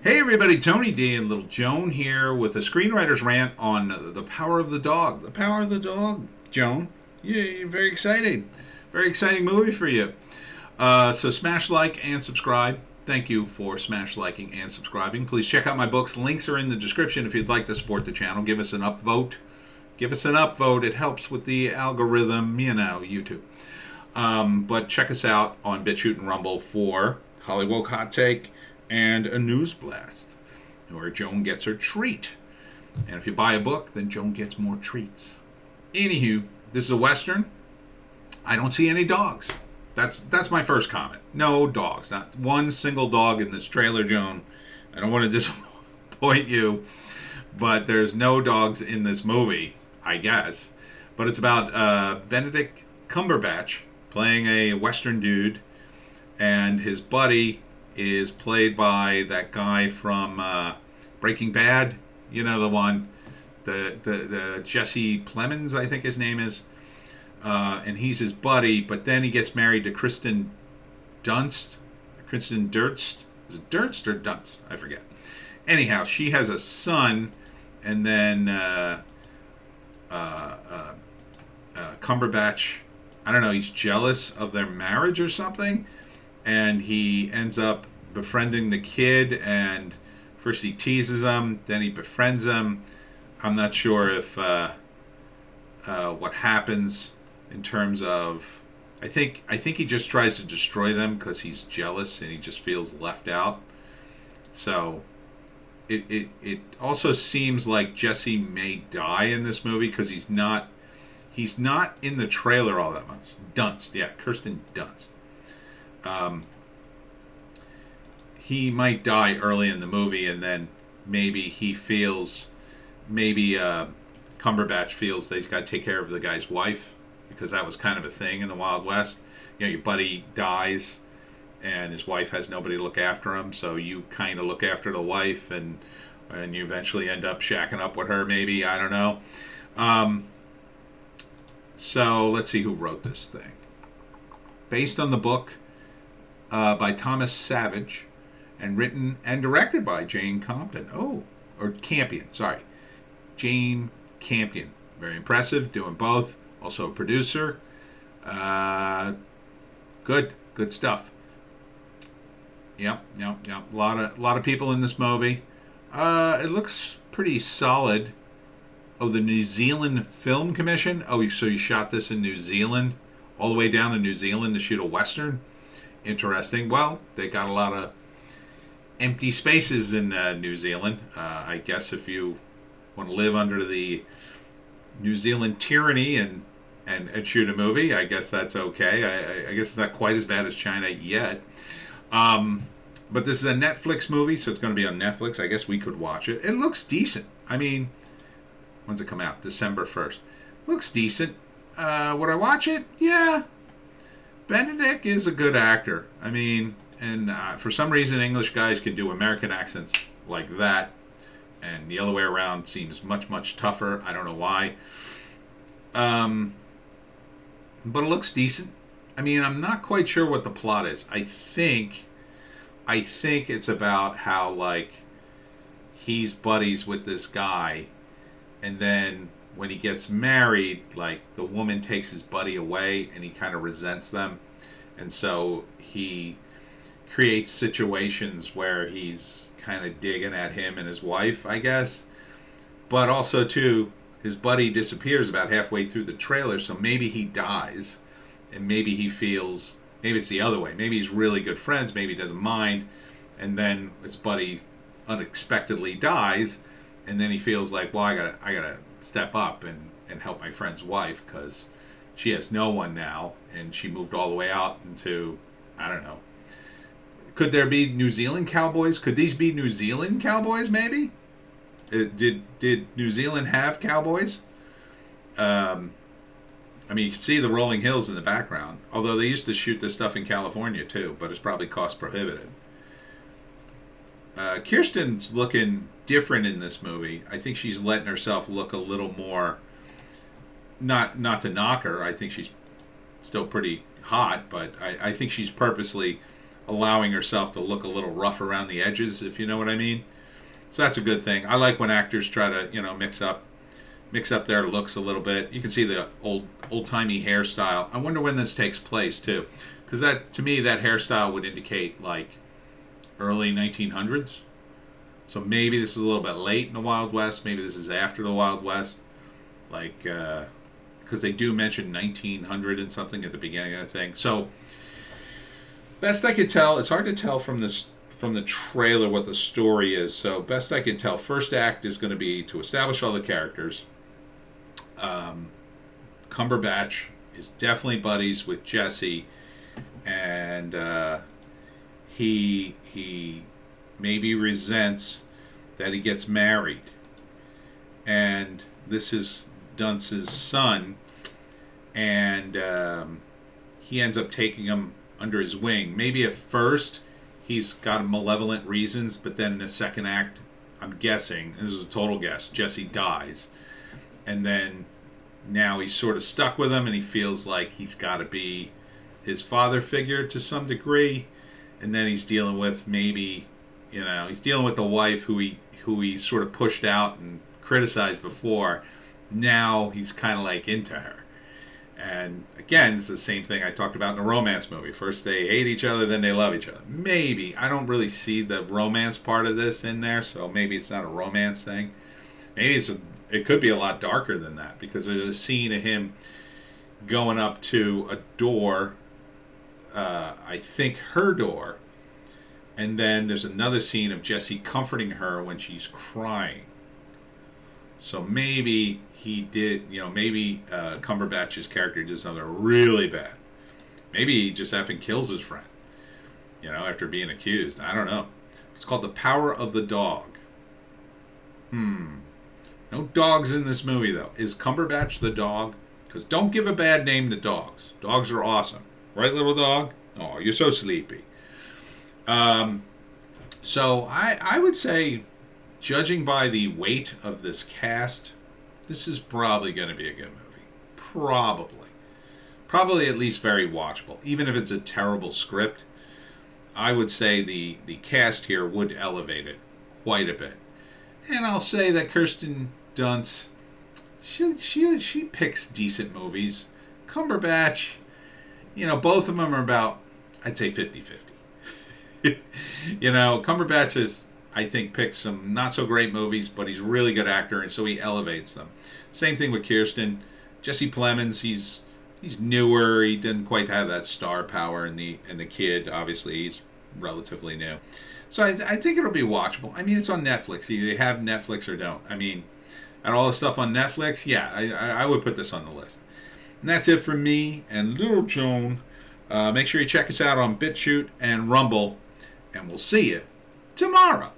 Hey everybody, Tony D and little Joan here with a screenwriter's rant on the power of the dog. The power of the dog, Joan. Yeah, you're very excited. Very exciting movie for you. So smash like and subscribe. Thank you for smash liking and subscribing. Please check out my books. Links are in the description if you'd like to support the channel. Give us an upvote. Give us an upvote. It helps with the algorithm, YouTube. But check us out on Bitchute and Rumble for Hollywoke Hot Take and a news blast, where Joan gets her treat. And if you buy a book, then Joan gets more treats. Anywho, this is a Western. I don't see any dogs. That's my first comment. No dogs. Not one single dog in this trailer, Joan. I don't want to disappoint you, but there's no dogs in this movie, I guess. But it's about Benedict Cumberbatch playing a Western dude, and his buddy is played by that guy from Breaking Bad. You know, the one, the Jesse Plemons, I think his name is. And he's his buddy, but then he gets married to Kristen Dunst. Kristen Durst. Is it Durst or Dunst? I forget. Anyhow, she has a son, and then Cumberbatch, I don't know, he's jealous of their marriage or something, and he ends up befriending the kid, and first he teases him, then he befriends him. I'm not sure if what happens in terms of, I think he just tries to destroy them because he's jealous and he just feels left out. So it also seems like Jesse may die in this movie because he's not in the trailer all that much. Dunst, yeah, Kirsten Dunst. He might die early in the movie, and then maybe Cumberbatch feels that he's got to take care of the guy's wife, because that was kind of a thing in the Wild West. You know, your buddy dies, and his wife has nobody to look after him, so you kind of look after the wife, and you eventually end up shacking up with her, maybe. I don't know. So let's see who wrote this thing. Based on the book by Thomas Savage, and written and directed by Jane Compton. Campion, sorry. Jane Campion. Very impressive, doing both. Also a producer. Good stuff. Yep. A lot of people in this movie. It looks pretty solid. Oh, the New Zealand Film Commission. Oh, so you shot this in New Zealand, all the way down to New Zealand to shoot a Western. Interesting. Well, they got a lot of empty spaces in New Zealand. I guess if you want to live under the New Zealand tyranny and shoot a movie, I guess that's okay. I guess it's not quite as bad as China yet. But this is a Netflix movie, so it's going to be on Netflix. I guess we could watch it. It looks decent. I mean, when's it come out? December 1st. Looks decent. Would I watch it? Yeah. Benedict is a good actor. I mean, and for some reason English guys can do American accents like that, and the other way around seems much tougher. I don't know why. But it looks decent. I mean, I'm not quite sure what the plot is. I think it's about how, like, he's buddies with this guy, and then when he gets married, like, the woman takes his buddy away and he kind of resents them, and so he creates situations where he's kind of digging at him and his wife, I guess. But also, too, his buddy disappears about halfway through the trailer, so maybe he dies, and maybe he feels, maybe it's the other way. Maybe he's really good friends, maybe he doesn't mind, and then his buddy unexpectedly dies, and then he feels like, well, I gotta step up and help my friend's wife, because she has no one now, and she moved all the way out into, I don't know. Could there be New Zealand Cowboys? Could these be New Zealand Cowboys, maybe? Did New Zealand have cowboys? I mean, you can see the rolling hills in the background. Although they used to shoot this stuff in California, too. But it's probably cost prohibitive. Kirsten's looking different in this movie. I think she's letting herself look a little more... Not to knock her. I think she's still pretty hot. But I think she's purposely allowing herself to look a little rough around the edges, if you know what I mean. So that's a good thing. I like when actors try to, mix up their looks a little bit. You can see the old-timey hairstyle. I wonder when this takes place too, because that, to me, that hairstyle would indicate like early 1900s. So maybe this is a little bit late in the Wild West. Maybe this is after the Wild West, like because they do mention 1900 and something at the beginning of the thing. So best I could tell, it's hard to tell from the trailer what the story is. So best I can tell, first act is going to be to establish all the characters. Cumberbatch is definitely buddies with Jesse, and he maybe resents that he gets married, and this is Dunce's son, and he ends up taking him under his wing. Maybe at first he's got malevolent reasons, but then in the second act, I'm guessing, and this is a total guess, Jesse dies. And then now he's sort of stuck with him, and he feels like he's got to be his father figure to some degree. And then he's dealing with he's dealing with the wife who he sort of pushed out and criticized before. Now he's kind of like into her. And again, it's the same thing I talked about in a romance movie. First they hate each other, then they love each other. Maybe. I don't really see the romance part of this in there, so maybe it's not a romance thing. Maybe it could be a lot darker than that, because there's a scene of him going up to a door, I think her door, and then there's another scene of Jesse comforting her when she's crying. So maybe he did, maybe Cumberbatch's character did something really bad. Maybe he just effing kills his friend, after being accused. I don't know. It's called The Power of the Dog. No dogs in this movie, though. Is Cumberbatch the dog? Because don't give a bad name to dogs. Dogs are awesome. Right, little dog? Oh, you're so sleepy. So I would say, judging by the weight of this cast, this is probably going to be a good movie. Probably at least very watchable. Even if it's a terrible script, I would say the cast here would elevate it quite a bit. And I'll say that Kirsten Dunst, she picks decent movies. Cumberbatch, both of them are about, I'd say 50-50. Cumberbatch is, I think, picks some not so great movies, but he's a really good actor, and so he elevates them. Same thing with Kirsten. Jesse Plemons, he's newer. He didn't quite have that star power, and the kid, obviously, he's relatively new. So I think it'll be watchable. I mean, it's on Netflix. Either they have Netflix or don't. I mean, and all the stuff on Netflix, yeah, I would put this on the list. And that's it for me and little Joan. Make sure you check us out on Bitchute and Rumble, and we'll see you tomorrow.